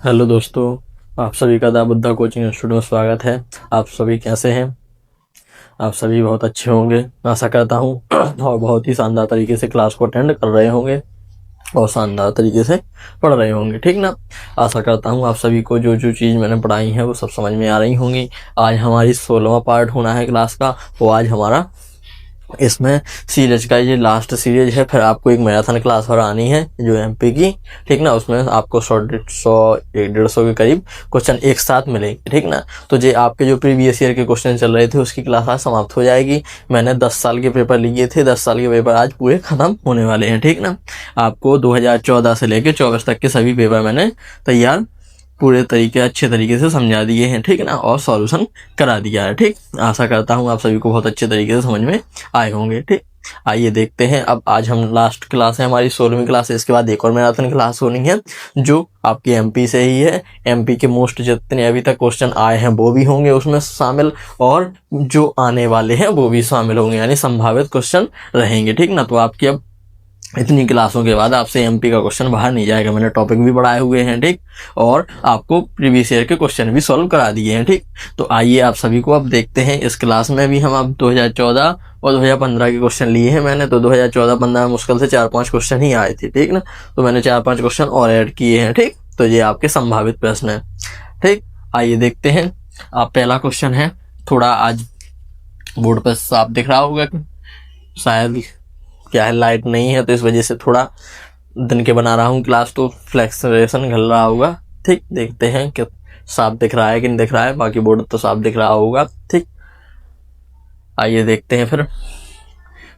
Hello दोस्तों, आप सभी का दा बुद्धा कोचिंग इंस्टीट्यूट में स्वागत है। आप सभी कैसे हैं? आप सभी बहुत अच्छे होंगे आशा करता हूँ और बहुत ही शानदार तरीके से क्लास को अटेंड कर रहे होंगे और शानदार तरीके से पढ़ रहे होंगे, ठीक ना। आशा करता हूँ आप सभी को जो जो चीज़ मैंने पढ़ाई है वो सब समझ में आ रही होंगी। आज हमारी 16वां पार्ट होना है क्लास का। वो आज हमारा इसमें सीरीज का ये लास्ट सीरीज है। फिर आपको एक मैराथन क्लास और आनी है जो एमपी की, ठीक ना। उसमें आपको 100-150 के करीब क्वेश्चन एक साथ मिलेंगे, ठीक ना। तो ये आपके जो प्रीवियस ईयर के क्वेश्चन चल रहे थे उसकी क्लास आज समाप्त हो जाएगी। मैंने 10 साल के पेपर लिए थे, 10 साल के पेपर आज पूरे खत्म होने वाले हैं, ठीक ना। आपको 2014 से लेकर 24 तक के सभी पेपर मैंने तैयार पूरे तरीके अच्छे तरीके से समझा दिए हैं, ठीक ना, और सॉल्यूशन करा दिया है, ठीक। आशा करता हूँ आप सभी को बहुत अच्छे तरीके से समझ में आए होंगे, ठीक। आइए देखते हैं। अब आज हम लास्ट क्लास है हमारी 16वीं क्लास है। इसके बाद एक और मैराथन क्लास होनी है जो आपकी एमपी से ही है। एमपी के मोस्ट जितने अभी तक क्वेश्चन आए हैं वो भी होंगे उसमें शामिल, और जो आने वाले हैं वो भी शामिल होंगे, यानी संभावित क्वेश्चन रहेंगे, ठीक ना। तो आपकी अब इतनी क्लासों के बाद आपसे एमपी का क्वेश्चन बाहर नहीं जाएगा। मैंने टॉपिक भी बढ़ाए हुए हैं, ठीक, और आपको प्रीवियस ईयर के क्वेश्चन भी सॉल्व करा दिए हैं, ठीक। तो आइए आप सभी को अब देखते हैं। इस क्लास में भी हम अब 2014 और 2015 के क्वेश्चन लिए हैं मैंने। तो 2014-15 में मुश्किल से 4-5 क्वेश्चन ही आए थे, ठीक ना। तो मैंने 4-5 क्वेश्चन और ऐड किए हैं, ठीक। तो ये आपके संभावित प्रश्न है, ठीक। आइए देखते हैं। आप पहला क्वेश्चन है, थोड़ा आज बोर्ड पर साफ दिख रहा होगा, शायद क्या है लाइट नहीं है तो इस वजह से थोड़ा दिन के बना रहा हूँ क्लास, तो फ्लैक्चुएशन घल रहा होगा, ठीक। देखते हैं कि साफ दिख रहा है कि नहीं दिख रहा है। बाकी बोर्ड तो साफ दिख रहा होगा, ठीक। आइए देखते हैं फिर।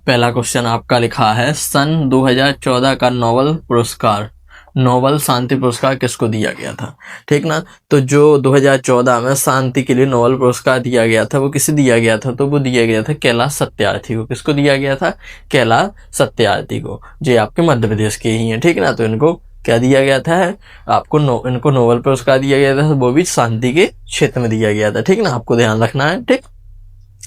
पहला क्वेश्चन आपका लिखा है, सन 2014 का नोबल शांति पुरस्कार किसको दिया गया था, ठीक ना। तो जो 2014 में शांति के लिए नोबेल पुरस्कार दिया गया था वो किसे दिया गया था? तो वो दिया गया था कैलाश सत्यार्थी को। किसको दिया गया था? कैलाश सत्यार्थी को। जो आपके मध्य प्रदेश के ही हैं, ठीक ना। तो इनको क्या दिया गया था? आपको इनको नोबेल पुरस्कार दिया गया था, वो भी शांति के क्षेत्र में दिया गया था, ठीक ना। आपको ध्यान रखना है, ठीक।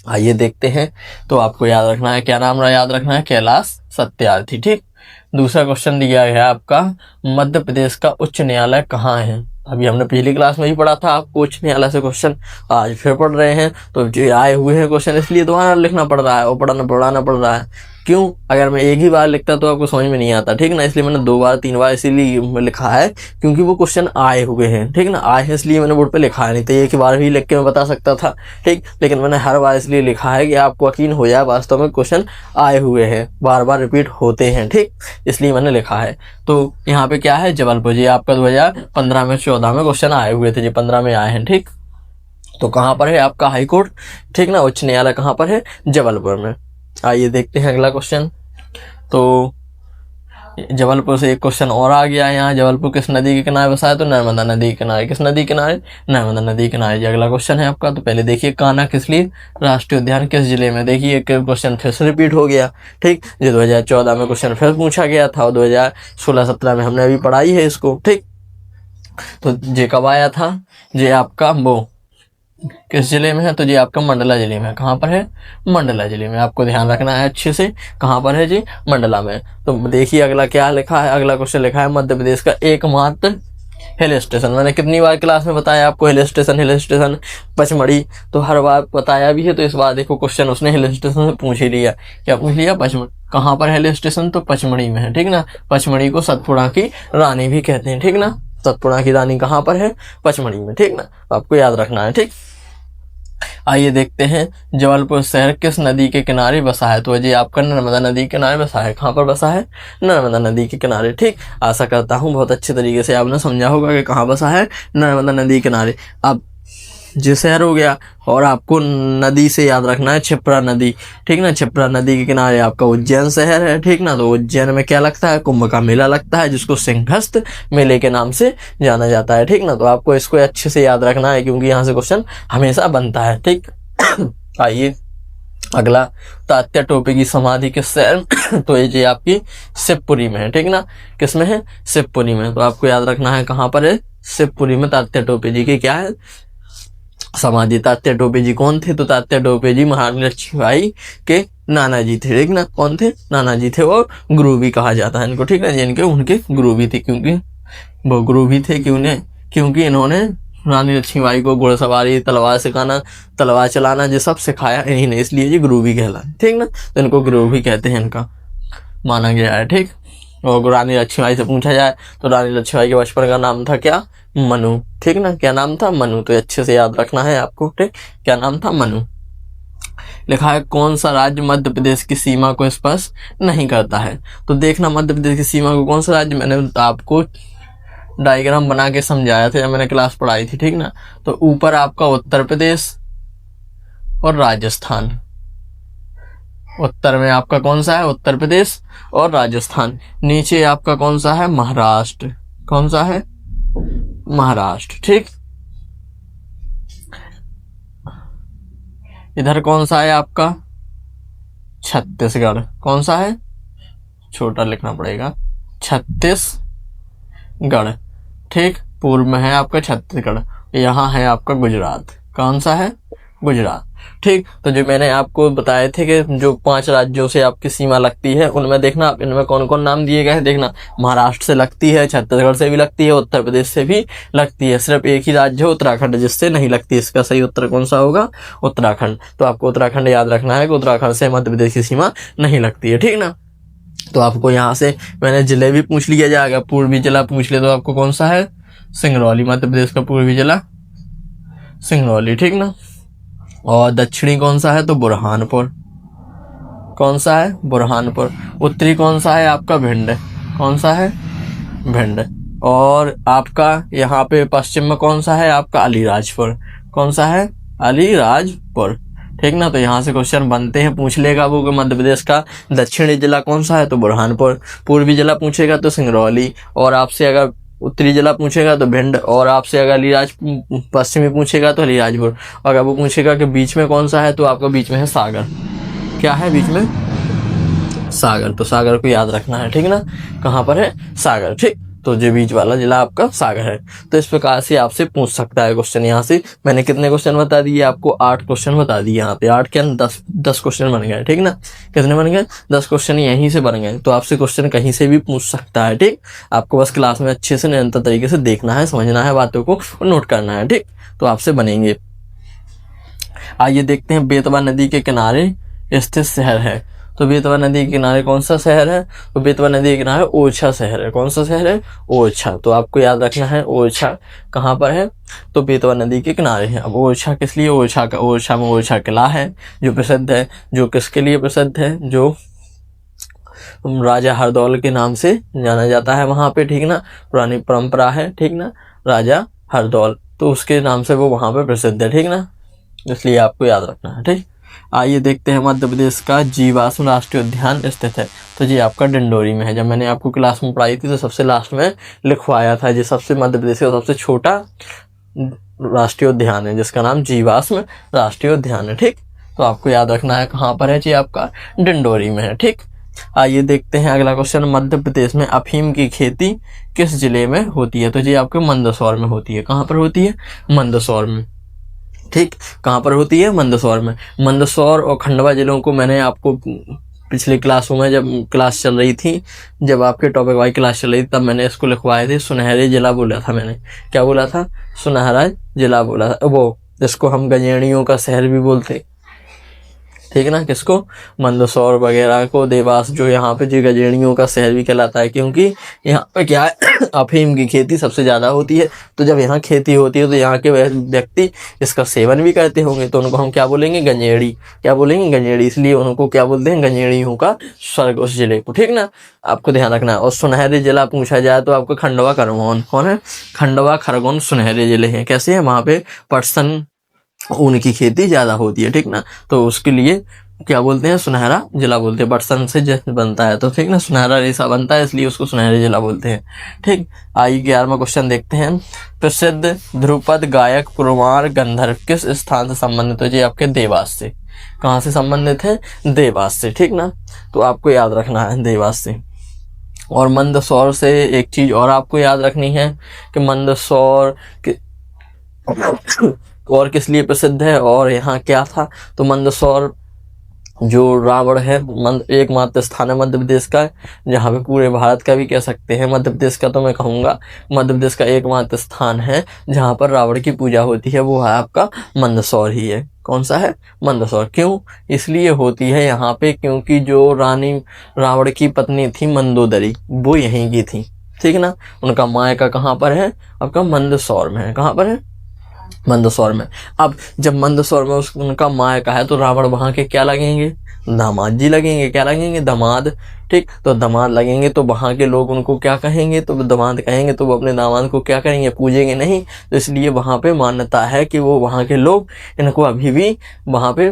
आइए देखते हैं। तो आपको याद रखना है, क्या नाम याद रखना है? कैलाश सत्यार्थी, ठीक। दूसरा क्वेश्चन दिया गया आपका, मध्य प्रदेश का उच्च न्यायालय कहाँ है? अभी हमने पिछली क्लास में ही पढ़ा था आपको उच्च न्यायालय से क्वेश्चन, आज फिर पढ़ रहे हैं। तो जो आए हुए हैं क्वेश्चन इसलिए दोबारा लिखना पड़ रहा है और पढ़ाना पड़ रहा है। क्यों? अगर मैं एक ही बार लिखता तो आपको समझ में नहीं आता, ठीक ना। इसलिए मैंने 2 बार 3 बार इसीलिए लिखा है क्योंकि वो क्वेश्चन आए हुए हैं, ठीक ना। आए हैं इसलिए मैंने बोर्ड पे लिखा है, नहीं तो एक ही बार भी लिख के मैं बता सकता था, ठीक। लेकिन मैंने हर बार इसलिए लिखा है कि आपको यकीन हो जाए वास्तव में क्वेश्चन आए हुए हैं, बार बार रिपीट होते हैं, ठीक। इसलिए मैंने लिखा है। तो यहाँ पे क्या है? जबलपुर। जी आपका 2015 में 14 में क्वेश्चन आए हुए थे, जी 15 में आए हैं, ठीक। तो कहाँ पर है आपका हाई कोर्ट, ठीक ना। उच्च न्यायालय कहाँ पर है? जबलपुर में। आइए देखते हैं अगला क्वेश्चन। तो जबलपुर से एक क्वेश्चन और आ गया है यहाँ। जबलपुर किस नदी के किनारे बसा है? तो नर्मदा नदी के किनारे। किस नदी के किनारे? नर्मदा नदी के किनारे। ये अगला क्वेश्चन है आपका। तो पहले देखिए, कान्हा किसली राष्ट्रीय उद्यान किस जिले में? देखिए एक क्वेश्चन फिर से रिपीट हो गया, ठीक। जो 2014 में क्वेश्चन फिर पूछा गया था और 2016-17 में हमने अभी पढ़ाई है इसको, ठीक। तो ये कब आया था? ये आपका वो किस जिले में है? तो जी आपका मंडला जिले में। कहाँ पर है? मंडला जिले में। आपको ध्यान रखना है अच्छे से, कहाँ पर है जी? मंडला में। तो देखिए अगला क्या लिखा है। अगला क्वेश्चन लिखा है, मध्य प्रदेश का एकमात्र हिल स्टेशन। मैंने कितनी बार क्लास में बताया आपको हिल स्टेशन पचमढ़ी, तो हर बार बताया भी है। तो इस बार देखो क्वेश्चन उसने हिल स्टेशन से पूछ ही लिया। क्या पूछ लिया? पचमढ़ी। कहाँ पर हिल स्टेशन? तो पचमढ़ी में है, ठीक ना। पचमढ़ी को सतपुड़ा की रानी भी कहते हैं, ठीक ना। सतपुड़ा की रानी कहाँ पर है? पचमढ़ी में, ठीक ना। आपको याद रखना है, ठीक। आइए देखते हैं, जबलपुर शहर किस नदी के किनारे बसा है? तो जी आपका नर्मदा नदी के किनारे बसा है। कहाँ पर बसा है? नर्मदा नदी के किनारे, ठीक। आशा करता हूँ बहुत अच्छे तरीके से आपने समझा होगा कि कहाँ बसा है? नर्मदा नदी के किनारे। अब जो शहर हो गया, और आपको नदी से याद रखना है क्षिप्रा नदी, ठीक ना। क्षिप्रा नदी के किनारे आपका उज्जैन शहर है, ठीक ना। तो उज्जैन में क्या लगता है? कुंभ का मेला लगता है, जिसको सिंहस्थ मेले के नाम से जाना जाता है, ठीक ना। तो आपको इसको अच्छे से याद रखना है क्योंकि यहाँ से क्वेश्चन हमेशा बनता है, ठीक। आइए अगला, तात्या टोपे की समाधि किस शहर तो ये आपकी शिवपुरी में है, ठीक ना। किस में है? शिवपुरी में। तो आपको याद रखना है कहाँ पर है? शिवपुरी में तात्या टोपे जी की क्या है? समाधि। तात्या टोपे जी कौन थे? तो तात्या टोपे जी महारानी लक्ष्मीबाई के नाना जी थे, ठीक ना। कौन थे? नाना जी थे, और गुरु भी कहा जाता है इनको, ठीक है। जिनके उनके गुरु भी थे, क्योंकि वो गुरु भी थे कि उन्हें क्योंकि इन्होंने रानी लक्ष्मीबाई को घुड़सवारी, तलवार सिखाना, तलवार चलाना, ये सब सिखाया इन्हीं ने, इसलिए ये गुरु भी कहलाए, ठीक ना। तो इनको गुरु भी कहते हैं, इनका माना गया है, ठीक। और रानी लक्ष्मीबाई से पूछा जाए तो रानी लक्ष्मीबाई के बचपन का नाम था क्या? मनु, ठीक ना। क्या नाम था? मनु। तो अच्छे से याद रखना है आपको, ठीक। क्या नाम था? मनु। लिखा है कौन सा राज्य मध्य प्रदेश की सीमा को स्पर्श नहीं करता है? तो देखना मध्य प्रदेश की सीमा को कौन सा राज्य, मैंने आपको डायग्राम बना के समझाया था जब मैंने क्लास पढ़ाई थी, ठीक ना। तो ऊपर आपका उत्तर प्रदेश और राजस्थान, उत्तर में आपका कौन सा है? उत्तर प्रदेश और राजस्थान। नीचे आपका कौन सा है? महाराष्ट्र। कौन सा है? महाराष्ट्र, ठीक। इधर कौन सा है आपका? छत्तीसगढ़। कौन सा है? छोटा लिखना पड़ेगा, छत्तीसगढ़, ठीक। पूर्व में है आपका छत्तीसगढ़, यहाँ है आपका गुजरात। कौन सा है? गुजरात, ठीक। तो जो मैंने आपको बताए थे कि जो 5 राज्यों से आपकी सीमा लगती है, उनमें देखना आप इनमें कौन कौन नाम दिए गए हैं। देखना महाराष्ट्र से लगती है, छत्तीसगढ़ से भी लगती है, उत्तर प्रदेश से भी लगती है। सिर्फ एक ही राज्य है उत्तराखंड जिससे नहीं लगती। इसका सही उत्तर कौन सा होगा? उत्तराखंड। तो आपको उत्तराखंड याद रखना है कि उत्तराखंड से मध्य प्रदेश की सीमा नहीं लगती है, ठीक ना। तो आपको यहाँ से मैंने जिले भी पूछ लिया जाएगा। पूर्वी जिला पूछ ले तो आपको कौन सा है? सिंगरौली। मध्य प्रदेश का पूर्वी जिला सिंगरौली, ठीक ना। और दक्षिणी कौन सा है? तो बुरहानपुर। कौन सा है? बुरहानपुर। उत्तरी कौन सा है आपका? भिंड। कौन सा है? भिंड। और आपका यहाँ पे पश्चिम में कौन सा है आपका? अलीराजपुर। कौन सा है? अलीराजपुर, ठीक ना। तो यहाँ से क्वेश्चन बनते हैं, पूछ लेगा वो कि मध्य प्रदेश का दक्षिणी जिला कौन सा है? तो बुरहानपुर। पूर्वी जिला पूछेगा तो सिंगरौली। और आपसे अगर उत्तरी जिला पूछेगा तो भिंड। और आपसे अगर पश्चिमी पूछेगा तो अलीराजपुर। और अगर वो पूछेगा कि बीच में कौन सा है तो आपका बीच में है सागर। क्या है बीच में? सागर। तो सागर को याद रखना है, ठीक ना। कहाँ पर है? सागर, ठीक। तो जो बीच वाला जिला आपका सागर है। तो इस प्रकार से आपसे पूछ सकता है क्वेश्चन। यहाँ से मैंने कितने क्वेश्चन बता दिए आपको? 8 क्वेश्चन बता दिए। यहाँ पे 8 क्या 10 क्वेश्चन बन गए, ठीक ना। कितने बन गए? 10 क्वेश्चन यहीं से बन गए। तो आपसे क्वेश्चन कहीं से भी पूछ सकता है, ठीक। आपको बस क्लास में अच्छे से निरंतर तरीके से देखना है, समझना है बातों को और नोट करना है, ठीक। तो आपसे बनेंगे। आइए देखते हैं बेतवा नदी के किनारे स्थित शहर है। तो बेतवा नदी के किनारे कौन सा शहर है? तो बेतवा नदी के किनारे ओरछा शहर है। कौन सा शहर है? ओरछा। तो आपको याद रखना है ओरछा कहाँ पर है? तो बेतवा नदी के किनारे है। अब ओरछा किस लिए? ओरछा में ओरछा किला है जो प्रसिद्ध है। जो किसके लिए प्रसिद्ध है? जो राजा हरदौल के नाम से जाना जाता है वहां पे, ठीक ना। पुरानी परंपरा है, ठीक ना। राजा हरदौल, तो उसके नाम से वो वहां पे प्रसिद्ध है, ठीक ना। इसलिए आपको याद रखना है, ठीक। आइए देखते हैं मध्य प्रदेश का जीवाश्म राष्ट्रीय उद्यान स्थित है। तो जी आपका डिंडोरी में है। जब मैंने आपको क्लास में पढ़ाई थी तो सबसे लास्ट में लिखवाया था, जी सबसे मध्य प्रदेश का सबसे छोटा राष्ट्रीय उद्यान है जिसका नाम जीवाश्म राष्ट्रीय उद्यान है, ठीक। तो आपको याद रखना है कहाँ पर है जी? आपका डिंडोरी में है, ठीक। आइए देखते हैं अगला क्वेश्चन। मध्य प्रदेश में अफीम की खेती किस जिले में होती है? तो जी आपके मंदसौर में होती है। कहाँ पर होती है? मंदसौर में, ठीक। कहाँ पर होती है? मंदसौर में। मंदसौर और खंडवा जिलों को मैंने आपको पिछली क्लासों में जब क्लास चल रही थी, जब आपके टॉपिक वाइज क्लास चल रही थी, तब मैंने इसको लिखवाए थे सुनहरे जिला बोला था मैंने। क्या बोला था? सुनहरा जिला बोला था। वो जिसको हम गजेड़ियों का शहर भी बोलते, ठीक है ना। किसको? मंदसौर वगैरह को, देवास जो यहाँ पे जी गजेड़ियों का शहर भी कहलाता है, क्योंकि यहाँ पे क्या है अफीम की खेती सबसे ज़्यादा होती है। तो जब यहाँ खेती होती है तो यहाँ के व्यक्ति इसका सेवन भी करते होंगे, तो उनको हम क्या बोलेंगे? गंजेड़ी। क्या बोलेंगे? गंजेड़ी। इसलिए उनको क्या बोलते हैं? गंजेड़ियों का स्वर्ग उस जिले को, ठीक ना। आपको ध्यान रखना है। और सुनहरे जिला पूछा जाए तो आपको खंडवा खरगोन। कौन है? खंडवा खरगोन सुनहरे जिले हैं। कैसे हैं? वहाँ पे पटसन ऊन की खेती ज्यादा होती है, ठीक ना। तो उसके लिए क्या बोलते हैं? सुनहरा जिला बोलते हैं। पटसन से बनता है तो, ठीक ना, सुनहरा रेशा बनता है, इसलिए उसको सुनहरे जिला बोलते हैं, ठीक। आइए 11वां क्वेश्चन देखते हैं। प्रसिद्ध ध्रुपद गायक कुमार गंधर्व किस स्थान से संबंधित है? जी आपके देवास से। कहाँ से संबंधित है? देवास से, ठीक ना। तो आपको याद रखना है देवास से। और मंदसौर से एक चीज और आपको याद रखनी है कि मंदसौर और किस लिए प्रसिद्ध है और यहाँ क्या था? तो मंदसौर जो रावण है एकमात्र स्थान है मध्य प्रदेश का, जहाँ पे पूरे भारत का भी कह सकते हैं मध्य प्रदेश का, तो मैं कहूँगा मध्य प्रदेश का एकमात्र स्थान है जहाँ पर रावण की पूजा होती है, वो है आपका मंदसौर ही है। कौन सा है? मंदसौर। क्यों इसलिए होती है यहाँ पे? क्योंकि जो रानी रावण की पत्नी थी मंदोदरी, वो यहीं की थी, ठीक ना। उनका मायका कहाँ पर है? आपका मंदसौर में है। कहाँ पर है? मंदसौर में। अब जब मंदसौर में उनका मायका है तो रावण वहां के क्या लगेंगे? दामाद जी लगेंगे। क्या लगेंगे? दामाद। ठीक, तो दामाद लगेंगे तो वहां के लोग उनको क्या कहेंगे? तो दामाद कहेंगे, तो वो अपने दामाद को क्या करेंगे? पूजेंगे नहीं। तो इसलिए वहां पे मान्यता है कि वो वहां के लोग इनको अभी भी वहां पे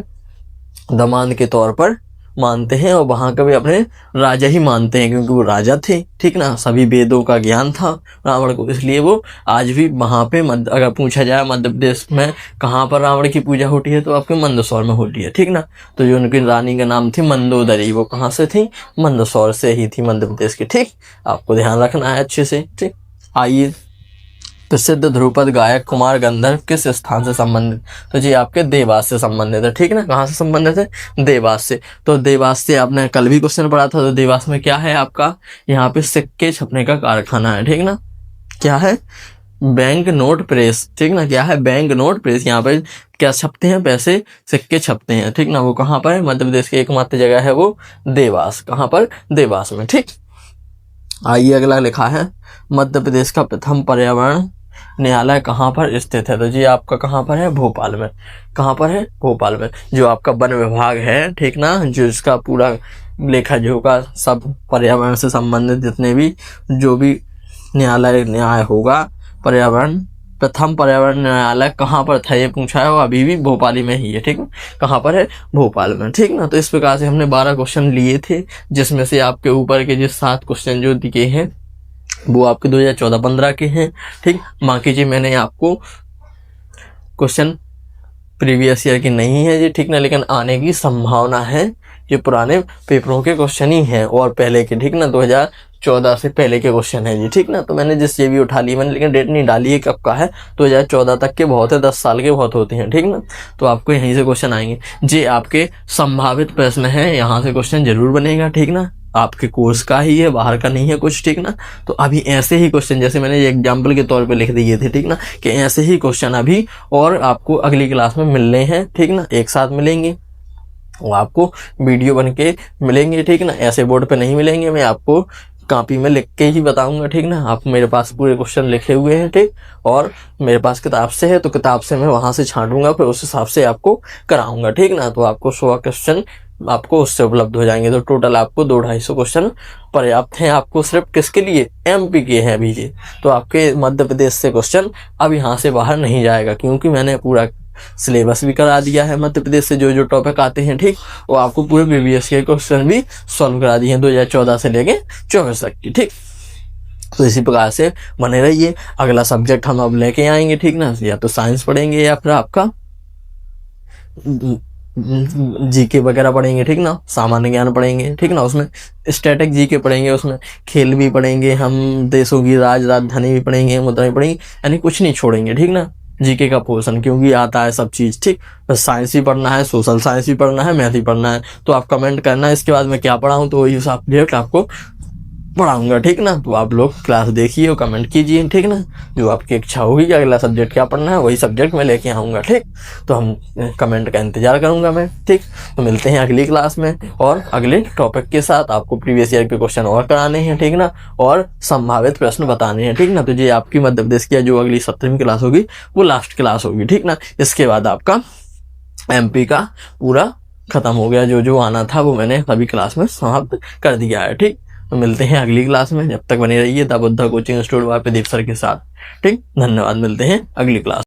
दामाद के तौर पर मानते हैं और वहां का भी अपने राजा ही मानते हैं, क्योंकि वो राजा थे, ठीक ना। सभी वेदों का ज्ञान था रावण को, इसलिए वो आज भी वहां पे अगर पूछा जाए मध्य प्रदेश में कहाँ पर रावण की पूजा होती है, तो आपके मंदसौर में होती है, ठीक ना। तो जो उनकी रानी का नाम थी मंदोदरी, वो कहाँ से थी? मंदसौर से ही थी, मध्य प्रदेश की। ठीक, आपको ध्यान रखना है अच्छे से। ठीक, आइए, प्रसिद्ध ध्रुपद गायक कुमार गंधर्व किस स्थान से संबंधित? तो जी आपके देवास से संबंधित है, ठीक ना। कहाँ से संबंधित है? देवास से। तो देवास से आपने कल भी क्वेश्चन पढ़ा था, तो देवास में क्या है आपका? यहाँ पे सिक्के छपने का कारखाना है, ठीक ना। क्या है? बैंक नोट प्रेस, ठीक ना। क्या है? Bank note press. यहाँ पे क्या छपते हैं? पैसे, सिक्के छपते हैं, ठीक ना। वो कहाँ पर है? मध्य प्रदेश की एकमात्र जगह है वो देवास। कहाँ पर? देवास में। ठीक, आइए अगला लिखा है मध्य प्रदेश का प्रथम पर्यावरण न्यायालय कहाँ पर स्थित है? तो जी आपका कहाँ पर है? भोपाल में। कहाँ पर है? भोपाल में। जो आपका वन विभाग है, ठीक ना, जो इसका पूरा लेखा जोखा सब पर्यावरण से संबंधित जितने भी जो भी न्याय होगा, प्रथम पर्यावरण न्यायालय कहाँ पर था ये पूछा है, वो अभी भी भोपाल में ही है, ठीक है। कहाँ पर है? भोपाल में, ठीक ना। तो इस प्रकार से हमने 12 क्वेश्चन लिए थे, जिसमें से आपके ऊपर के जो 7 क्वेश्चन जो दिए हैं वो आपके 2014-15 के हैं, ठीक। बाकी जी मैंने आपको क्वेश्चन प्रीवियस ईयर की नहीं है जी, ठीक ना, लेकिन आने की संभावना है। ये पुराने पेपरों के क्वेश्चन ही हैं और पहले के, ठीक ना, 2014 से पहले के क्वेश्चन है जी, ठीक ना। तो मैंने जिस ये भी उठा ली मैंने, लेकिन डेट नहीं डाली है कब का है, 2014 तक के बहुत है, 10 साल के बहुत होते हैं, ठीक ना। तो आपको यहीं से क्वेश्चन आएंगे जी। आपके संभावित प्रश्न है, यहाँ से क्वेश्चन जरूर बनेगा, ठीक ना। आपके कोर्स का ही है, बाहर का नहीं है कुछ, ठीक ना। तो अभी ऐसे ही क्वेश्चन, जैसे मैंने एग्जाम्पल के तौर पे लिख दिए थे, ठीक ना, कि ऐसे ही क्वेश्चन अभी और आपको अगली क्लास में मिलने हैं, ठीक ना। एक साथ मिलेंगे, वो आपको वीडियो बन के मिलेंगे, ठीक ना। ऐसे बोर्ड पे नहीं मिलेंगे, मैं आपको कॉपी में लिख के ही बताऊंगा, ठीक ना। आप मेरे पास पूरे क्वेश्चन लिखे हुए हैं, ठीक, और मेरे पास किताब से है, तो किताब से मैं वहां से छांटूंगा, फिर उस हिसाब से आपको कराऊंगा, ठीक ना। तो आपको 100 क्वेश्चन आपको उससे उपलब्ध हो जाएंगे। तो टोटल आपको 200-250 क्वेश्चन पर्याप्त हैं आपको, सिर्फ किसके लिए? एमपी के हैं अभी ये। तो आपके मध्य प्रदेश से क्वेश्चन अब यहाँ से बाहर नहीं जाएगा, क्योंकि मैंने पूरा सिलेबस भी करा दिया है मध्य प्रदेश से जो टॉपिक आते हैं, ठीक। और आपको पूरे प्रीवियस के क्वेश्चन भी सॉल्व करा दिए हैं 2014 से लेके 24 तक की, ठीक। तो इसी प्रकार से बने रहिए। अगला सब्जेक्ट हम अब लेके आएंगे, ठीक ना। या तो साइंस पढ़ेंगे या फिर आपका जीके वगैरह पढ़ेंगे, ठीक ना। सामान्य ज्ञान पढ़ेंगे, ठीक ना। उसमें स्टैटिक जीके पढ़ेंगे, उसमें खेल भी पढ़ेंगे, हम देशों की राजधानी भी पढ़ेंगे, मुद्रा भी पढ़ेंगे, यानी कुछ नहीं छोड़ेंगे, ठीक ना। जीके का पोर्शन, क्योंकि आता है सब चीज, ठीक। बस साइंस भी पढ़ना है, सोशल साइंस भी पढ़ना है, मैथ भी पढ़ना है। तो आप कमेंट करना इसके बाद मैं क्या पढ़ाऊँ, तो वही सब्जेक्ट आपको पढ़ाऊंगा, ठीक ना। तो आप लोग क्लास देखिए और कमेंट कीजिए, ठीक ना। जो आपकी इच्छा होगी कि अगला सब्जेक्ट क्या पढ़ना है, वही सब्जेक्ट मैं लेके आऊँगा, ठीक। तो हम कमेंट का इंतजार करूंगा मैं, ठीक। तो मिलते हैं अगली क्लास में और अगले टॉपिक के साथ। आपको प्रीवियस ईयर के क्वेश्चन और कराने हैं, ठीक ना, और संभावित प्रश्न बताने हैं, ठीक ना। तो ये आपकी मध्य प्रदेश की जो अगली 17वीं क्लास होगी वो लास्ट क्लास होगी, ठीक ना। इसके बाद आपका एमपी का पूरा खत्म हो गया, जो आना था वो मैंने सभी क्लास में समाप्त कर दिया है, ठीक। तो मिलते हैं अगली क्लास में, जब तक बने रहिए the Buddha coaching institute Pradeep sir के साथ, ठीक। धन्यवाद, मिलते हैं अगली क्लास।